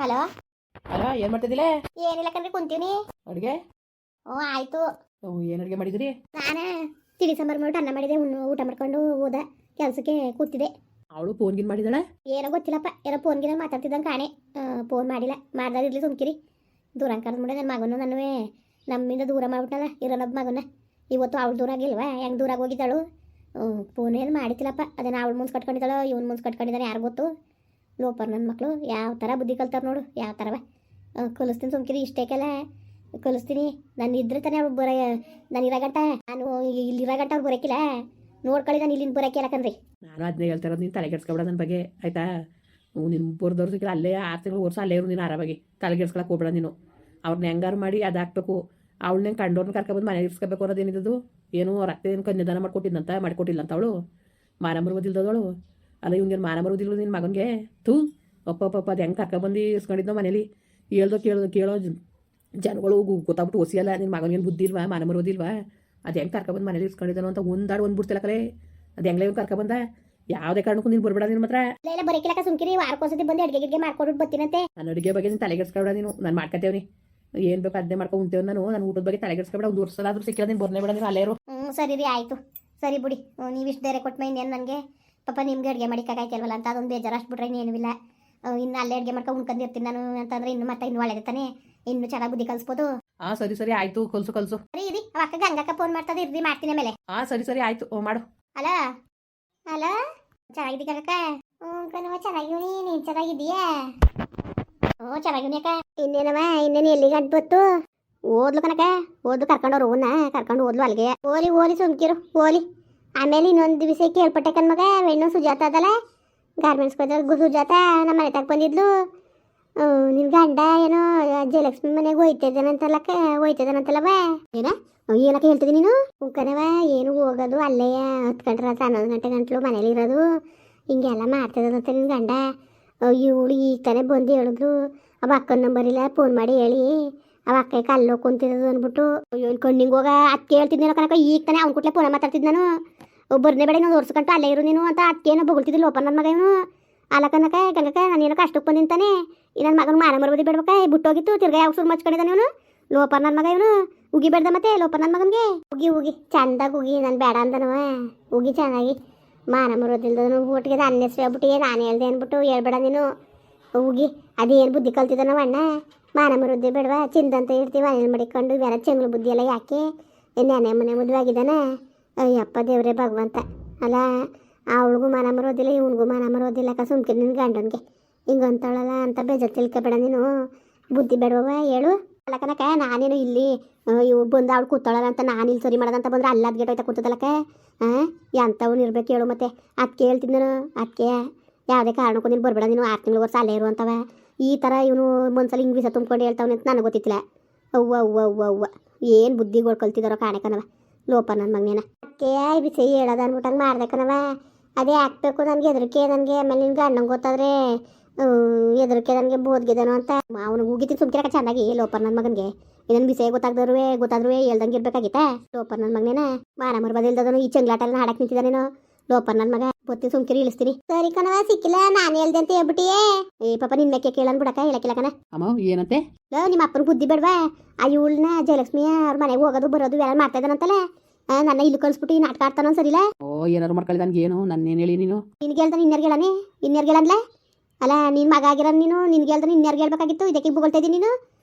Hello. ಅಲ್ಲ ಏನು ಮಾಡ್ತಿದ್ದಿಲ್ಲ? ಏನಿಲ್ಲ ಕಣ್ರಿ, ಕುಂತೀವಿ. ಅಡುಗೆ? ಆಯ್ತು. ಏನು ಅಡುಗೆ ಮಾಡಿದ್ರಿ? ನಾನು ತಿಳಿ ಸಾಂಬಾರು ಮಾಡಿ ಅನ್ನ ಮಾಡಿದೆ. ಊಟ ಮಾಡ್ಕೊಂಡು ಹೋದ ಕೆಲಸಕ್ಕೆ ಕೂತಿದೆ. ಅವಳು ಫೋನ್ಗಿನ್ ಮಾಡಿದಾಳೆ? ಏನೋ ಗೊತ್ತಿಲ್ಲಪ್ಪ, ಏನೋ ಫೋನ್ಗಿನ ಮಾತಾಡ್ತಿದ್ದಂಗೆ ಕಾಣೆ. ಫೋನ್ ಮಾಡಿಲ್ಲ, ಮಾಡ್ದಾಗ ಇರ್ಲಿ ಸುಮ್ಕಿರಿ. ದೂರ ಕರೆದ್ಬಿಡೆ ನನ್ನ ಮಗನು. ನನ್ನುವೆ ನಮ್ಮಿಂದ ದೂರ ಮಾಡ್ಬಿಟ್ಟಲ್ಲ ಇರೋನೊಬ್ಬ ಮಗನ. ಇವತ್ತು ಅವಳು ದೂರ ಆಗಿಲ್ವಾ? ಹೆಂಗೆ ದೂರಾಗಿ ಹೋಗಿದ್ದಾಳು? ಫೋನ್ ಏನು ಮಾಡಿತಿಲ್ಲಪ್ಪ. ಅದೇನು ಅವಳು ಮುಂದೆ ಕಟ್ಕೊಂಡಿದ್ದಾಳೋ ಇವನು ಮುಂದೆ ಕಟ್ಕೊಂಡಿದ್ದಾನೆ ಯಾರು ಗೊತ್ತು. ಲೋಪರ್ ನನ್ನ ಮಕ್ಕಳು ಯಾವ ಥರ ಬುದ್ಧಿ ಕಲ್ತಾರೆ ನೋಡು, ಯಾವ ಥರವ. ಕಲಿಸ್ತೀನಿ ಸುಮ್ಕಿರಿ, ಇಷ್ಟೇಕೆಲ್ಲ ಕಲಿಸ್ತೀನಿ. ನಾನು ಇದ್ರೆ ತಾನೇ ಅವ್ಳು ನಾನು ಇರೋಗಂಟ, ನಾನು ಇಲ್ಲಿರೋಗಂಟ ಅವ್ರು ಬರೋಕ್ಕಿಲ್ಲ. ನೋಡ್ಕೊಳ್ಳಿ, ನಾನು ಇಲ್ಲಿಂದ ಬರೋಕ್ಕಿಲ್ಲ ಕಣ್ರಿ. ನಾನು ಅದನ್ನೇ ಹೇಳ್ತಾ ಇರೋದು, ನೀನು ತಲೆಗೆಡ್ಸ್ಕೊಬೇಡ ನನ್ನ ಬಗ್ಗೆ, ಆಯಿತಾ? ನಿನ್ನ ಬೋರ್ದವ್ರು ಸಿಕ್ಕಿಲ್ಲ, ಅಲ್ಲೇ 6 ತಿಂಗಳು ವರ್ಷ ಅಲ್ಲೇ ಇರು ನೀನು ಆರಾಮಾಗಿ. ತಲೆಗೆಡ್ಸ್ಕೊಳಕ್ಕೆ ಹೋಗ್ಬೇಡ ನೀನು. ಅವ್ರನ್ನ ಹೆಂಗಾರು ಮಾಡಿ ಅದು ಹಾಕ್ಬೇಕು. ಅವಳನ್ನ ಕಂಡೋರ್ನ ಕರ್ಕೊಬಂದು ಮನೆಗೆ ಇರ್ಸ್ಕೋಬೇಕು ಅನ್ನೋದೇನಿದ್ದು? ಏನು ರಕ್ತ ಏನು ಕನ್ಯಾದಾನ ಮಾಡಿಕೊಟ್ಟಿಲ್ಲ ಅಂತ ಅವಳು ಮಾನ ಮರುವುದಿಲ್ದವಳು. ಅಲ್ಲ ಇವ್ನಿಗೇನು ಮಾನ ಮರುವುದಿಲ್ಲ ನಿನ್ನ ಮಗನಿಗೆ? ತೂ ಅಪ್ಪ ಅದು ಹೆಂಗೆ ಕರ್ಕೊಬಂದು ಇಸ್ಕೊಂಡಿದ್ದೋ ಮನೇಲಿ. ಕೇಳೋ ಜನಗಳು ಗೊತ್ತಾಗ್ಬಿಟ್ಟು ಒಸಿಯಲ್ಲ. ನಿನ್ನ ಮಗನಿಗೇನು ಬುದ್ಧಿ ಇಲ್ವಾ? ಮಾನ ಮರುವುದಿಲ್ವಾ? ಅದು ಹೆಂಗೆ ಕರ್ಕೊಬಂದು ಮನೇಲಿ ಇಸ್ಕೊಂಡಿದ್ದಾನೋ ಅಂತ ಒಂದ್ಬಿಡ್ತಿಲ್ಲ ಕಲೆ. ಅದು ಹೆಂಗ್ಲೇ ಇವ್ನು ಕರ್ಕೊಬಂದ? ಯಾವುದೇ ಕಾರಣಕ್ಕೂ ನೀನು ಬರ್ಬೇಡ ನೀನು ಮಾತ್ರ. ಇಲ್ಲ ಬರೋಕ್ಕಿಲ್ಲ ಸುಮ್ಕಿರಿ. ವಾರಕ್ಕೋಸತಿ ಬಂದು ಅಡುಗೆ ಮಾಡ್ಕೊಟ್ಟು ಬರ್ತೀನಂತೆ. ನಾನು ಅಡುಗೆ ಬಗ್ಗೆ ನೀನು ತಲೆಗೆಡ್ಸ್ಕೊಬೇಡ ನೀನು. ನಾನು ಮಾಡ್ಕೊತೇವ್ನಿ, ಏನು ಬೇಕು ಅದನ್ನೇ ಮಾಡ್ಕೊಂಡು ಉಂತೇವ್. ನಾನು ಊಟದ ಬಗ್ಗೆ ತಲೆಗೆಡ್ಸ್ಕೊಬೇಡ. ಒಂದು ವರ್ಷ ಆದರೂ ಸಿಕ್ಕಿಲ್ಲ ನೀನು ಬರ್ನೇ ಬೇಡ, ನೀನು ಅಲ್ಲೇ ಇರು. ಸರಿ ರೀ, ಆಯಿತು. ಸರಿ ಬಿಡಿ. ನೀವು ಇಷ್ಟು ಬೇರೆ ಕೊಟ್ಟು ಇನ್ನೇನು ನನಗೆ ಪಾಪ ನಿಮ್ಗೆ ಅಡುಗೆ ಮಾಡಿಕ್ಕಾಯ್ತಲ್ವಲ್ಲ ಅಂತ ಅದೊಂದು ಬೇಜಾರು. ಅಷ್ಟು ಬಿಟ್ರೆ ಇನ್ನೇನು ಇಲ್ಲ. ಇನ್ನು ಅಲ್ಲೇ ಅಡುಗೆ ಮಾಡ್ಕೊಂಡು ಉಣ್ಕೊಂಡಿರ್ತೀನಿ ನಾನು ಅಂತಂದ್ರೆ ಇನ್ನು ಮತ್ತೆ ಇನ್ನು ಒಳ್ಳೆದೆ ತಾನೆ. ಇನ್ನು ಚೆನ್ನಾಗಿ ಬುದ್ಧಿ ಕಲಿಸ್ಬೋದು. ಸರಿ ಆಯಿತು, ಕಲ್ಸು. ಸರಿ ಇರಿ, ಅಕ್ಕ ಗಂಗಕ್ಕ ಫೋನ್ ಮಾಡ್ತದೆ, ಇರ್ರಿ ಮಾಡ್ತೀನಿ ಆಮೇಲೆ. ಸರಿ ಆಯಿತು, ಮಾಡು. ಅಲ್ಲ ಚೆನ್ನಾಗಿದ್ದೀ ಕಕ್ಕ? ಕಣವ ಚೆನ್ನಾಗಿವ್ನಿ. ನೀನು ಚೆನ್ನಾಗಿದ್ದೀಯಾ? ಚೆನ್ನಾಗಿವ್ನಿ ಅಕ್ಕ. ಇನ್ನೇನು ಎಲ್ಲಿಗೆ ಅಡ್ಬತ್ತು? ಓದ್ಲು ಕನಕ, ಓದ್ಲು. ಕರ್ಕೊಂಡವ್ರು ಓದ್ನ ಕರ್ಕೊಂಡು ಓದ್ಲು ಅಲ್ಲಿಗೆ. ಓಲಿ ಸುಮ್ಕಿರು, ಓಲಿ. ಆಮೇಲೆ ಇನ್ನೊಂದು ದಿವಸ ಕೇಳ್ಪಟ್ಟೆ ಕಣ್ಮಗ, ಹೆಣ್ಣು ಸುಜಾತ ಅದಲ್ಲ, ಗಾರ್ಮೆಂಟ್ಸ್ ಹೋದ ಸುಜಾತ ನಮ್ಮ ಮನೆ ತಗ ಬಂದಿದ್ಲು. ನಿನ್ ಗಂಡ ಏನೋ ಜಯಲಕ್ಷ್ಮಿ ಮನೆಗೆ ಹೋಯ್ತದನಂತಲ್ಲವ? ಏನಕ್ಕೆ ಹೇಳ್ತಿದ್ದೀನಿ ನೀನು? ಉಕ್ಕನವ ಏನು ಹೋಗೋದು ಅಲ್ಲೇ 10 ಗಂಟೆ ರಾತ್ರಿ 11 ಗಂಟೆ ಗಂಟ್ಲು ಮನೇಲಿ ಇರೋದು, ಹಿಂಗೆಲ್ಲ ಮಾಡ್ತದಂತ ನಿನ್ನ ಗಂಡ. ಇವಳು ಈಗ ತಾನೇ ಬಂದು ಹೇಳಿದ್ಲು. ಅವ ಅಕ್ಕನ ನಂಬರ್ ಇಲ್ಲ, ಫೋನ್ ಮಾಡಿ ಹೇಳಿ ಅವ ಅಕ್ಕ ಕಲ್ಲೋ ಕುಂತಿರೋದು ಅಂದ್ಬಿಟ್ಟು. ಏನು ಕಣ್ಣಿಂಗೆ ಹೋಗ ಅದಕ್ಕೆ ಹೇಳ್ತಿದ್ನೇನೋ ಕನಕ. ಈಗ ತಾನೇ ಅವ್ನ ಕೂಟ್ಲೆ ಫೋನ್ ಮಾತಾಡ್ತಿದ್ ನಾನು. ಬರ್ನೇ ಬೇಡ ಇನ್ನೊಂದು ವರ್ಷ ಗಂಟು ಅಲ್ಲೇ ಇರು ನೀನು ಅಂತ ಅದಕ್ಕೇನೋ ಬೊಗಳ್ತಿದ್ದಿಲ್ಲ ಒಪ್ಪ ನನ್ನ ಮಗ. ಇವನು ಅಲ್ಲ ಕನಕ ಗಂಗಕ್ಕ, ನಾನೇನೋ ಕಷ್ಟಕ್ಕೆ ಬಂದಿಂತಾನೆ. ಈ ನನ್ನ ಮಗನ ಮಾನ ಮರುವುದಿ ಬಿಡ್ಬೇಕಾ? ಬಿಟ್ಟೋಗಿತ್ತು ತಿರ್ಗಾ ಯಾವ ಸುರು ಮಚ್ಕೊಂಡಿದ್ದಾನೆ ಇವನು. ಲೋಪರ್ ನನ್ನ ಮಗ ಇವನು. ಉಗಿ ಬೇಡ್ದ ಮತ್ತೆ ಲೋಪರ್ ನನ್ನ ಮಗನಿಗೆ. ಉಗಿ ಚಂದಾಗಿ ಉಗಿ. ನಾನು ಬೇಡ ಅಂದನವ. ಉಗಿ ಚೆನ್ನಾಗಿ ಮಾನ ಮರೋದಿಲ್ದನು. ಒಟ್ಟಿಗೆ ನನ್ನ ಹೆಸ್ರು ಹೇಳ್ಬಿಟ್ಟು ನಾನು ಹೇಳ್ದೆ ಅಂದ್ಬಿಟ್ಟು ಹೇಳ್ಬೇಡ ನೀನು. ಉಗಿ ಅದೇನು ಬುದ್ಧಿ ಕಲ್ತಿದ್ದ ಅಣ್ಣ. ಮಾನ ಮರೋದೇ ಬೇಡವಾ? ಚಿಂದಂತ ಇರ್ತೀವಿ ಮನೇಲಿ ಮಡಿಕೊಂಡು ಬೇರೆ ಚೆಂಗ್ಳು ಬುದ್ಧಿ ಎಲ್ಲ ಯಾಕೆ? ನೆನೆ ಮನೆ ಮದುವೆ ಆಗಿದ್ದಾನೆ. ಅಯ್ಯಪ್ಪ ದೇವ್ರೇ ಭಗವಂತ. ಅಲ್ಲ ಅವಳಿಗೂ ಮಾನ ಮರೋದಿಲ್ಲ, ಇವನಿಗೂ ಮಾನ ಮರೋದಿಲ್ಲ. ಸುಮ್ಕಿರಿ ನಿನ್ನ ಗಂಡನಿಗೆ ಹಿಂಗಂತಳಲ್ಲ ಅಂತ ಬೇಜಾರು ತಿಳ್ಕೊಬೇಡ ನೀನು. ಬುದ್ಧಿ ಬೇಡವ ಹೇಳು. ಅಲ್ಲ ಕನಕ, ನಾನೇನು ಇಲ್ಲಿ ಇವು ಬಂದು ಅವಳು ಕೂತಾಳಲ್ಲ ಅಂತ ನಾನು ಇಲ್ಲಿ ಸರಿ ಮಾಡೋದಂತ ಬಂದ್ರೆ ಅಲ್ಲ ಅದು ಗೆಟ್ಟೋಯ್ತಾ ಕೂತದಲ್ಲಕ್ಕ. ಎಂಥವ್ನು ಇರ್ಬೇಕು ಹೇಳು ಮತ್ತೆ. ಅದಕ್ಕೆ ಹೇಳ್ತಿದ್ದ ನಾನು. ಅದಕ್ಕೆ ಯಾವುದೇ ಕಾರಣಕ್ಕೂ ನೀನು ಬರಬೇಡ ನೀನು. 6 ತಿಂಗಳು ವರ್ಷ ಅಲ್ಲೇ ಇರುವಂತವ. ಈ ಥರ ಇವನು ಒಂದ್ಸಲ ಇಂಗ್ಲೀಷ ತುಂಬ್ಕೊಂಡು ಹೇಳ್ತಾವನೆ ಅಂತ ನನಗೆ ಗೊತ್ತಿತ್ತಿಲ್ಲ. ಅವ್ವ ಏನು ಬುದ್ಧಿಗಳು ಕಲ್ತಿದಾರೋ ಕಾಣಕನವ ಲೋಪ ನನ್ನ ಮಗನೇನ. ಅದಕ್ಕೆ ಬಿಸಿ ಹೇಳೋದ ಅಂದ್ಬಿಟ್ಟಂಗೆ ಮಾಡ್ದೆ ಕಣವ. ಅದೇ ಹಾಕ್ಬೇಕು ನನಗೆ ಹೆದರಿಕೆ. ನನಗೆ ಆಮೇಲೆ ನಿನ್ಗೆ ಅಣ್ಣಂಗೆ ಗೊತ್ತಾದ್ರೆ ಹೆದರಿಕೆ ನನಗೆ ಬೋದ್ಗಿದನು ಅಂತ. ಅವನಿಗೆ ಹೋಗಿದ್ದೀನಿ ಸುಮ್ಕಿರಕ ಚೆನ್ನಾಗಿ. ಲೋಪರ್ ನನ್ನ ಮಗನಿಗೆ ಇನ್ನೊಂದು ಬಿಸಿ ಗೊತ್ತಾದ್ರು ಹೇಳ್ದಂಗೆ ಇರ್ಬೇಕಾಗಿತ್ತ. ಲೋಪರ್ ನನ್ನ ಮಗನೇನ ಮಾನ ಮರ್ಬದಿಲ್ದನು. ಈ ಚಂಗ್ಲಾಟಲ್ಲಿ ಹಾಡಕ್ಕೆ ನಿಂತಿದ್ದಾನೇನೋ ಲೋಪರ್ ನನ್ನ ಮಗ. ಗೊತ್ತಿ ಸುಮ್ಕಿರಿ ಇಳಿಸ್ತೀನಿ. ಸರಿ ಕಣವ, ಸಿಕ್ಕಿಲ್ಲ ನಾನು ಹೇಳ್ದೆ ಅಂತ ಹೇಳ್ಬಿಟ್ಟಿಯೇ. ಪಾಪ ನಿನ್ ಮೇಕೆ ಕೇಳನ್ ಬಿಡಕ ಹೇಳಕ್ಕಿಲ್ಲ ಕಣ. ಅಮ್ಮ ಏನಂತೆ? ನಿಮ್ಮ ಅಪ್ಪನ ಬುದ್ಧಿ ಬೇಡವಾ? ಆ ಇವಳನ್ನ ಜಯಲಕ್ಷ್ಮಿಯ ಅವ್ರ ಮನೆಗೆ ಹೋಗೋದು ಬರೋದು ಎಲ್ಲ ಮಾಡ್ತಾ ಇದ್ದಾನಂತಲ್ಲ. ನನ್ನ ಇಲ್ಲಿ ಕಳಿಸ್ಬಿಟ್ಟು ಈ ನಾಟಕ ಆಡ್ತಾನ ಸರಿಲ್ಲ. ಏನಾರು ಮಾಡ್ಕೊಳ್ಳಿ ನನಗೇನು. ನನ್ನೇನು ಹೇಳಿ ನೀನು? ನಿನ್ಗೆ ಹೇಳ್ತಾನೆ ಇನ್ಯಾರ್ಗೇಳನೆ? ಇನ್ಯಾರ್ಗೇಳನ್ಲ? ಅಲ್ಲ ನೀನು ಮಗ ಆಗಿರೋ ನೀನು. ನಿನ್ಗೆ ಹೇಳ್ತಾನೆ ಇನ್ಯಾರ್ಗೆ ಹೇಳ್ಬೇಕಾಗಿತ್ತು. ಇದಕ್ಕೆ ಬೊಗಳ್ತಾ ಇದ್ದೀನಿ ನೀನು.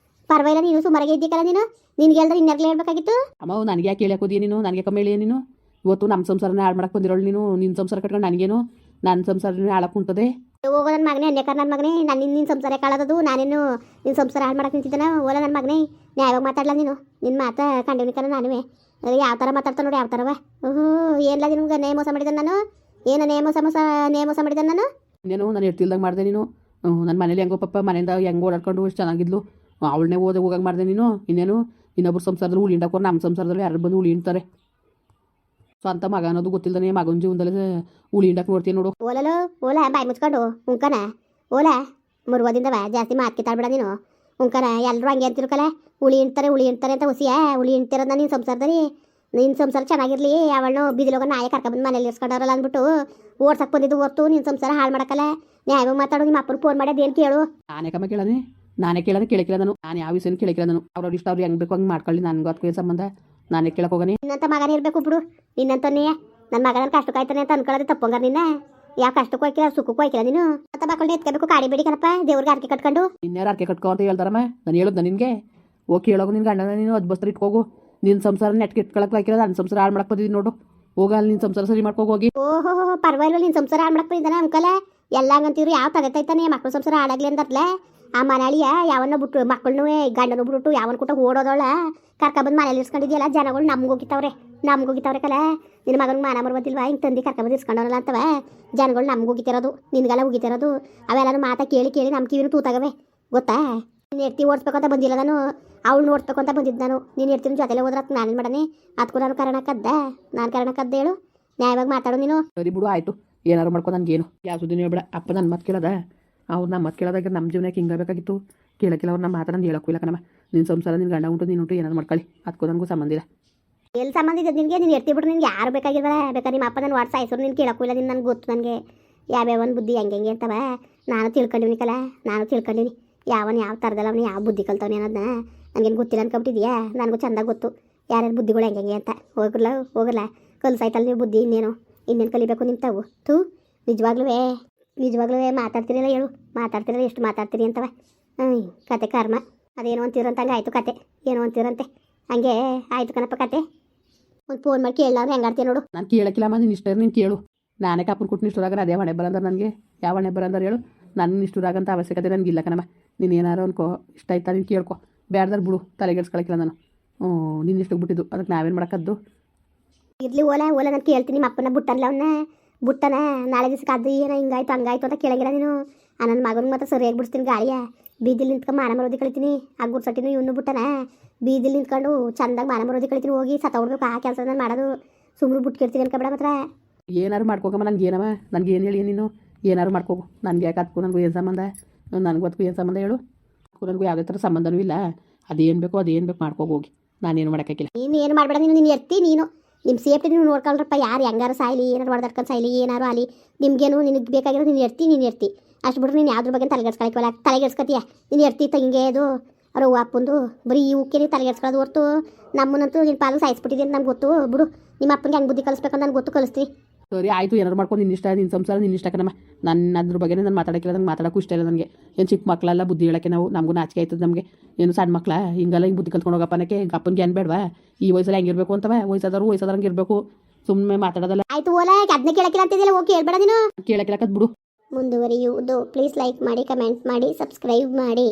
ಪರವಾಗಿಲ್ಲ, ನೀನು ಸುಮಾರಾಗೆ ಇದ್ದೀಕಲ್ಲ ನೀನು. ನಿನ್ಗೆ ಹೇಳ್ದ್ರೆ ಇನ್ಯಾರ್ಗೆ ಹೇಳ್ಬೇಕಾಗಿತ್ತು. ಅಮ್ಮ ನನಗೆ ಯಾಕೆ ಹೇಳಕೋದಿ ನೀನು? ನನಗೆ ಕಮ್ಮಿ ಹೇಳಿ ನೀನು. ಇವತ್ತು ನಮ್ಮ ಸಂಸಾರನ ಹಾಳು ಮಾಡಕ್ಕೆ ಬಂದಿರೋಳು ನೀನು. ನಿನ್ನ ಸಂಸಾರ ಕಟ್ಕೊಂಡು ನನಗೇನು? ನನ್ನ ಸಂಸಾರನೇ ಹಾಳಕ್ಕೆ ಕುಂತದೆ. ಹೋಗೋ ನನ್ನ ಮಗನೇ, ಅನ್ಯಕಾರ ನನ್ನ ಮಗನೇ. ನಾನು ನಿನ್ನ ಸಂಸಾರ ಕಾಳದದು. ನಾನೇನು ನಿನ್ನ ಸಂಸಾರ ಹಾಳು ಮಾಡಕ್ಕೆ ನಿಂತಿದ್ದಾನೆ? ಓಲ ನನ್ನ ಮಗನೇ, ನ್ಯಾಯವಾಗಿ ಮಾತಾಡಲ್ಲ ನೀನು. ನಿನ್ನ ಮಾತಾ ಕಂಡಿವ್ನಿಕನ ನಾನುವೇ. ಯಾವ ಥರ ಮಾತಾಡ್ತಾ ನೋಡಿ, ಯಾವ ಥರವ. ಏನಿಲ್ಲ ನಿಮ್ಗೆ ನೇ ಮೋಸ ಮಾಡಿದ್ದಾನೆ ನಾನು. ಏನು ನೇ ಮೋಸ ಮಾಡಿದ್ದಾನೆ ನಾನು? ಇನ್ನೇನು ನಾನು ಇರ್ತಿಲ್ದಂಗೆ ಮಾಡಿದೆ ನೀನು. ನನ್ನ ಮನೇಲಿ ಹೆಂಗೋ ಪಪ್ಪ ಮನೆಯಿಂದ ಹೆಂಗೆ ಓಡಾಡ್ಕೊಂಡು ಇಷ್ಟು ಚೆನ್ನಾಗಿದ್ಲು. ಅವಳನ್ನೇ ಹೋಗಂಗೆ ಮಾಡಿದೆ ನೀನು. ಇನ್ನೇನು ಇನ್ನೊಬ್ರು ಸಂಸಾರದಲ್ಲಿ ಉಳಿ ಹಿಂಡಕ್ಕೋರು ನಮ್ಮ ಸಂಸಾರದಲ್ಲಿ ಯಾರು ಬಂದು ಉಳಿ ಹಿಂಡ್ತಾರೆ. ಸ್ವಂತ ಮಗ ಅನ್ನೋದು ಗೊತ್ತಿಲ್ದಾನೆ ಮಗನ ಜೀವನದಲ್ಲಿ ಉಳಿ ಹಿಂಡಕ್ಕೆ ನೋಡ್ತೀನಿ ನೋಡು. ಓಲ ಬಾಯಿ ಮುಚ್ಕೊಂಡು ಉಂಕನ ಓಲ ಮುರುವದಿಂದವ ಜಾಸ್ತಿ ಮಾತು ಕಿತ್ತಾಡ್ಬೇಡ ನೀನು. ಉಂಕನ ಎಲ್ಲರೂ ಹಂಗೆ ಅಂತಿರ್ಕಲ್ಲ. ಉಳಿ ಹಿಂಡ್ತಾರೆ ಅಂತ ಹುಸಿಯ ಉಳಿ ಹಿಂಡ್ತಿರೋದನ್ನ ನೀನು ಸಂಸಾರದಲ್ಲಿ. ನಿನ್ನ ಸಂಸಾರ ಚೆನ್ನಾಗಿರ್ಲಿ ಅವಳನ್ನು ಬಿದಿಲೋಗ ನಾಯ ಕರ್ಕೊಬಂದು ಮನೇಲಿ ಇರ್ಸ್ಕೊಂಡವ್ರಲ್ಲ ಅಂದ್ಬಿಟ್ಟು ಓಡ್ಸಕ್ಕೆ ಬಂದಿದ್ದು ಹೊರ್ತು ನಿನ್ನ ಸಂಸಾರ ಹಾಳು ಮಾಡಕ್ಕಲ್ಲ. ನ್ಯಾಯವಾಗಿ ಮಾತಾಡು, ನಿಮ್ಮ ಅಪ್ಪನ ಫೋನ್ ಮಾಡಿ ಅದೇನು ಕೇಳು. ನಾನೇ ಕಮ್ಮ ಕೇಳನೆ, ನಾನೇ ಕೇಳಕ್ಕಿಲ್ಲ ನಾನು ಯಾವ ವಿಷಯನೂ ಕೇಳಿಕಿಲ್ಲ ನಾನು. ಅವ್ರವ್ರು ಇಷ್ಟ ಅವ್ರು ಹೆಂಗೆ ಬೇಕು ಹಂಗೆ ಮಾಡ್ಕೊಳ್ಳಿ, ನನಗೂ ಅದಕ್ಕೆ ಸಂಬಂಧ. ನಾನೇ ಕೇಳಕ್ಕೆ ಹೋಗನಿ. ನಿನ್ನಂತ ಮಗನೇ ಇರಬೇಕು ಬಿಡು. ನಿನ್ನಂತನೇ ನನ್ನ ಮಗ ನನ್ನ ಕಷ್ಟಕ್ಕೆ ಆಯ್ತಾನೆ ಅಂತ ಅನ್ಕೊಳ್ಳೋದು ತಪ್ಪಂಗಾರ ನಿನ್ನ. ಯಾವ ಕಷ್ಟಕ್ಕೂ ಹೋಯ್ಕಿಲ್ಲ, ಸುಖಕ್ಕೂ ಹೋಯ್ಕಿಲ್ಲ ನೀನು. ಮತ್ತೆ ಮಕ್ಕಳನ್ನ ಎತ್ಕೋಬೇಕು, ಕಾಡಿ ಬೇಡಿ ಕಣಪ್ಪ, ದೇವ್ರಿಗೆ ಅರ್ಕೆ ಕಟ್ಕೊಂಡು. ಇನ್ಯಾರು ಅರ್ಕೆ ಕಟ್ಕೊ ಅಂತ ಹೇಳ್ತಾರಮ್ಮ. ನಾನು ಹೇಳೋದು ನಿನಗೆ ಓಕೆ ಹೇಳೋಗು. ನಿನ್ನ ಗಂಡನ ನೀನು ಅದ್ಬಸ್ತರ ಇಟ್ಕೋಗು. ನಿನ್ನ ಸಂಸಾರ ನೆಟ್ಗೆ ಇಟ್ಕೊಳಕ್ಕೆ ಹಾಕಿಲ್ಲ, ನನ್ನ ಸಂಸಾರ ಹಾಳು ಮಾಡಕ್ಕೆ ಬಂದಿದ್ದೀನಿ ನೋಡು. ಹೋಗ ಅಲ್ಲಿ ನಿನ್ನ ಸಂಸಾರ ಸರಿ ಮಾಡ್ಕೋಗಿ. ಓಹೋ ಪರವಾಗಿಲ್ಲ, ನಿನ್ನ ಸಂಸಾರ ಹಾಳು ಮಾಡಕ್ಕೆ ಬಂದಿದ್ದಾನೆ ಅಂಕಲ. ಎಲ್ಲ ಹಂಗಂತೀವ್ರಿ ಯಾವ ತಗತೈತಾನೆ ಮಕ್ಕಳು ಸಂಸಾರ ಹಾಳಾಗ್ಲಿ ಅಂತರ್ಲೆ. ಆ ಮನಾಳಿಯ ಯಾವನ್ನ ಬಿಟ್ಟು ಮಕ್ಕಳನ್ನೂ ಗಂಡನೂ ಬಿಟ್ಟು ಯಾವನ್ ಕೂಟ ಓಡೋದವಳ ಕರ್ಕೊಬಂದು ಮನೇಲಿ ಇರ್ಸ್ಕೊಂಡಿದ್ಯಲ್ಲ. ಜನಗಳು ನಮ್ಗೋಗಿತಾವ್ರೆ ಕಲ. ನಿನ್ನ ಮಗನಿಗೆ ಮಾನ ಬರ್ಬೋದಿಲ್ವಾ ಹಿಂಗೆ ತಂದು ಕರ್ಕೊಬಂದು ಇರ್ಸ್ಕೊಂಡವಲ್ಲ ಅಂತವ ಜನಗಳು ನಮ್ಗೋಗಿತಿರೋದು, ನಿನ್ಗೆಲ್ಲ ಹೋಗಿತಿರೋದು. ಅವೆಲ್ಲನೂ ಮಾತಾ ಕೇಳಿ ಕೇಳಿ ನಮ್ಮ ಕಿವಿನೂ ತೂತಾಗವೆ ಗೊತ್ತಾ. ನೀನು ಎತ್ತಿ ಓಡಿಸ್ಬೇಕು ಅಂತ ಬಂದಿಲ್ಲ ನಾನು, ಅವಳು ನೋಡ್ಬೇಕು ಅಂತ ಬಂದಿದ್ದು ನಾನು. ನೀನು ಎತ್ತಿನ ಜೊತೆಲೆ ಹೋದ್ರೆ ನಾನೇನು ಮಾಡನೆ? ಅದಕ್ಕೂ ನಾನು ಕಾರಣಕ್ಕದ್ದೆ ಹೇಳು. ನ್ಯಾಯವಾಗಿ ಮಾತಾಡು ನೀನು. ಸರಿ ಬಿಡು ಆಯಿತು, ಏನಾರು ಮಾಡ್ಕೊ. ನನಗೇನು ಯಾವ ಸುದ್ದಿನೂ ಹೇಳ್ಬೇಡ. ಅಪ್ಪ ನನ್ನ ಮಾತು ಕೇಳದ, ಅವ್ರು ನಮ್ಮ ಮಾತು ಕೇಳೋದಾಗ ನಮ್ಮ ಜೀವನಕ್ಕೆ ಹಿಂಗಾಗಬೇಕಾಗಿತ್ತು. ಕೇಳಕ್ಕಿಲ್ಲ ಅವ್ರು ನಮ್ಮ ಮಾತು. ನಾನು ಹೇಳೋಕ್ಕೂ ಇಲ್ಲ ಕಣಮ್ಮ. ನಿನ್ನ ಸಂಸಾರ ನಿನ್ನ ಗಂಡ ಉಂಟು, ನೀನು ಉಂಟು, ಏನಾರು ಮಾಡ್ಕೊಳ್ಳಿ. ಅದಕ್ಕೂ ನನಗೂ ಸಂಬಂಧ ಇಲ್ಲ. ಎಲ್ಲಿ ಸಂಬಂಧ ಇದೆ ನಿನಗೆ? ನೀನು ಎತ್ತಿಬಿಟ್ರು ನಿನ್ಗೆ ಯಾರು ಬೇಕಾಗಿಲ್ವಲ್ಲ. ಬೇಕಾದ್ರೆ ನಿಮ್ಮ ಅಪ್ಪ ನನ್ನ ವಾಟ್ಸ್ ಆಯ್ಸೋರು ನೀನು ಕೇಳೋಕ್ಕೂ ಇಲ್ಲ. ನಿನ್ನ ನನಗೆ ಗೊತ್ತು, ನನಗೆ ಯಾವ್ಯಾವ ಒಂದು ಬುದ್ಧಿ ಹೆಂಗೆ ಅಂತವ ನಾನು ತಿಳ್ಕೊಂಡಿವ್ನಿ ಕಲ. ನಾನು ತಿಳ್ಕೊಂಡಿನಿ ಯಾವನು ಯಾವ ಥರದಲ್ಲ ಅವನು ಯಾವ ಬುದ್ಧಿ ಕಲ್ತವನಿ ಅನ್ನೋದನ್ನ. ನನಗೇನು ಗೊತ್ತಿಲ್ಲ ಅನ್ಕೊಬಿಟ್ಟಿದ್ಯಾ? ನನಗೂ ಚೆಂದ ಗೊತ್ತು ಯಾರ್ಯಾರು ಬುದ್ಧಿಗಳು ಹೆಂಗೆ ಅಂತ. ಹೋಗಲ್ಲ ಕಲ್ಸಾಯ್ತಲ್ಲ ನೀವು ಬುದ್ಧಿ. ಇನ್ನೇನು ಕಲಿಬೇಕು ನಿಂತವು ತೂ. ನಿಜವಾಗ್ಲೂ ಮಾತಾಡ್ತಿರಲ್ಲ ಹೇಳು. ಮಾತಾಡ್ತಿರಲ್ಲ ಎಷ್ಟು ಮಾತಾಡ್ತೀರಿ ಅಂತವ. ಕತೆ ಕರ್ಮ ಅದೇನೋ ಅಂತೀರಂತ ಹಂಗೆ ಆಯಿತು ಕತೆ. ಏನೋ ಅಂತೀರಂತೆ ಹಂಗೆ ಆಯಿತು ಕಣಪ್ಪ ಕತೆ. ಒಂದು ಫೋನ್ ಮಾಡಿ ಕೇಳಲ್ಲ ಹೆಂಗಾಡ್ತೀಯ ನೋಡು. ನಾನು ಕೇಳಕ್ಕಿಲ್ಲಮ್ಮ, ನೀನು ಇಷ್ಟ ನೀನು ಕೇಳು. ನಾನೇ ಕಾಪನ್ ಕೊಟ್ಟು ನಿಷ್ಠರಾಗ ಅದೇ ಹೊಣೆ ಬರಂದ್ರೆ ನನಗೆ ಯಾವ ಹೊಣೆ ಬರಂದ್ರೆ ಹೇಳು. ನನ್ನ ನಿಷ್ಠರಾಗಂತ ಅವಶ್ಯಕತೆ ನನಗಿಲ್ಲ ಕಣಮ್ಮ. ನೀನು ಏನಾರು ಅನ್ಕೋ, ಇಷ್ಟ ಆಯ್ತಾ ನೀನು ಕೇಳ್ಕೊ. ಬೇಡ್ದಾರು ಬಿಡು, ತಲೆಗೆಡ್ಸ್ಕೊಳಕ್ಕಿಲ್ಲ ನಾನು. ನಿನ್ನ ಇಷ್ಟಕ್ಕೆ ಬಿಟ್ಟಿದ್ದು ಅದಕ್ಕೆ ನಾವೇನು ಮಾಡೋಕ್ಕದ್ದು. ಇರ್ಲಿ ಓಲ ನಾನು ಕೇಳ್ತೀನಿ. ನಿಮ್ಮ ಅಪ್ಪನ ಬುಟ್ಟನ ನಾಳೆ ದಿವ್ಸಕ್ಕೆ ಅದು ಏನೋ ಹಿಂಗಾಯ್ತು ಹಂಗಾಯ್ತು ಅಂತ ಕೇಳಂಗಿಲ್ಲ ನೀನು. ನನ್ನ ಮಗನಿಗೆ ಮಾತ್ರ ಸರಿಯಾಗಿ ಬಿಡಿಸ್ತೀನಿ ಗಾಳಿಯ. ಬೀದಿಲಿ ನಿಂತ್ಕೊಂಡು ಮಾನ ಮರೋದಿ ಕಳಿತೀನಿ. ಆ ಗುರ್ಸಟ್ಟಿನೂ ಇವನು ಬುಟ್ಟನ ಬೀದಿಲಿ ನಿಂತ್ಕೊಂಡು ಚಂದಾಗಿ ಮಾನ ಮರೋದಿ ಕಳಿತೀನಿ. ಹೋಗಿ ಸತ್ತವ್ರದ್ದು ಆ ಕೆಲಸ ನಾನು ಮಾಡೋದು ಸುಮ್ಮನೆ ಬಿಟ್ಕಿರ್ತೀನಿ ಅನ್ಕೊಬೇಡ ಮಾತ್ರ. ಏನಾರು ಮಾಡ್ಕೋಗಮ್ಮ, ನನಗೆ ಏನಮ್ಮ, ನನಗೆ ಏನು ಹೇಳಿ ನೀನು ಏನಾರು ಮಾಡ್ಕೋಗು. ನನಗೆ ಯಾಕೆ ಅದಕ್ಕೂ ನನಗೂ ಏನು ಸಂಬಂಧ? ನನಗೂ ಅದಕ್ಕೂ ಏನು ಸಂಬಂಧ ಹೇಳು? ಅದಕ್ಕೂ ನನಗೂ ಯಾವುದೇ ಥರ ಸಂಬಂಧನೂ ಇಲ್ಲ. ಅದೇನು ಬೇಕು ಮಾಡ್ಕೋಗೋಗಿ. ನಾನೇನು ಮಾಡೋಕ್ಕಾಗಿಲ್ಲ. ನೀನು ಏನು ಮಾಡಬೇಡ. ನೀನು ಎತ್ತಿ ನೀನು ನಿಮ್ಮ ಸೇಫ್ಟಿ ನೀವು ನೋಡ್ಕೊಳ್ರಪ್ಪ. ಯಾರು ಹೆಂಗಾರು ಸಾಯ್ಲಿ, ಏನಾರು ಹೊಡೆದಾಡ್ಕೊಂಡು ಸಾಯ್ಲಿ, ಏನಾರು ಅಲ್ಲಿ ನಿಮಗೇನು ನಿನಗೆ ಬೇಕಾಗಿರೋ ನೀನು ಎತ್ತಿ ಅಷ್ಟು ಬಿಟ್ರೆ ನೀನು ಯಾವ್ದ್ರ ಬಗ್ಗೆ ತಲೆಗೆಡ್ಸ್ಕೊಳಕ್ಕಿಲ್ಲ. ತಲೆಗೆಡ್ಸ್ಕೊತೀಯ ನೀನು ಎತ್ತಿ ತಂಗೆ ಅದು ಅವ್ರ ಅಪ್ಪಂದು ಬರೀ ಇವಕ್ಕೆ ನೀವು ತಲೆಗೆಡ್ಸ್ಕೊಳ್ಳೋದು ಹೊರ್ತು ನಮ್ಮನ್ನಂತೂ ನಿನ್ನ ಪಾಲು ಸಾಯಿಸ್ಬಿಟ್ಟಿದೆ ಅಂತ ನನಗೆ ಗೊತ್ತು ಬಿಡು. ನಿಮ್ಮ ಅಪ್ಪನಿಗೆ ಹೆಂಗೆ ಬುದ್ಧಿ ಕಲಿಸ್ಬೇಕಂತ ನನಗೆ ಗೊತ್ತು, ಕಲಿಸ್ತೀನಿ. ಸರಿ ಆಯಿತು, ಏನಾರು ಮಾಡ್ಕೊಂಡು ನಿನ್ನ ಇಷ್ಟ, ನಿನ್ನ ಸಂಸಾರ ನಿನ್ನ ಇಷ್ಟ ಕಣಮ್ಮ. ಅದ್ರ ಬಗ್ಗೆ ನಾನು ಮಾತಾಡೋಕ್ಕಿಲ್ಲ, ನಂಗೆ ಮಾತಾಡೋಕ್ಕೂ ಇಷ್ಟ ಇಲ್ಲ ನನಗೆ. ಏನು ಚಿಕ್ಕ ಮಕ್ಕಳೆಲ್ಲ ಬುದ್ಧಿ ಹೇಳೋಕ್ಕೆ ನಮಗೂ ನಾಚಿಕೆ ಆಯ್ತದೆ ನಮಗೆ. ಏನು ಸಣ್ಣ ಮಕ್ಕಳ ಹಿಂಗೆಲ್ಲ ಹಿಂಗೆ ಬುದ್ಧಿ ಕಲ್ತ್ಕೊಂಡು ಹೋಗಪ್ಪ ಅನ್ನೋಕ್ಕೆ ಅಪ್ಪನಿಗೆ ಏನು ಬೇಡವಾ? ಈ ವಯಸ್ಸಲ್ಲಿ ಹೆಂಗಿರ್ಬೇಕು ಅಂತವ, ವಯಸ್ಸಾದವ್ರು ಇರಬೇಕು. ಸುಮ್ಮನೆ ಮಾತಾಡೋದಲ್ಲ. ಆಯಿತು ಓಲಾ, ಅದನ್ನ ಕೇಳಕ್ಕಿಲ್ಲ ಅಂತಿದ್ದಿಲ್ಲ. ಓಕೆ ಹೇಳ್ಬೇಡ ನೀನು. ಕೇಳಕ್ಕಿಲ್ಲ ಬಿಡು. ಮುಂದುವರಿಯುವುದು. ಪ್ಲೀಸ್ ಲೈಕ್ ಮಾಡಿ, ಕಮೆಂಟ್ ಮಾಡಿ, ಸಬ್ಸ್ಕ್ರೈಬ್ ಮಾಡಿ.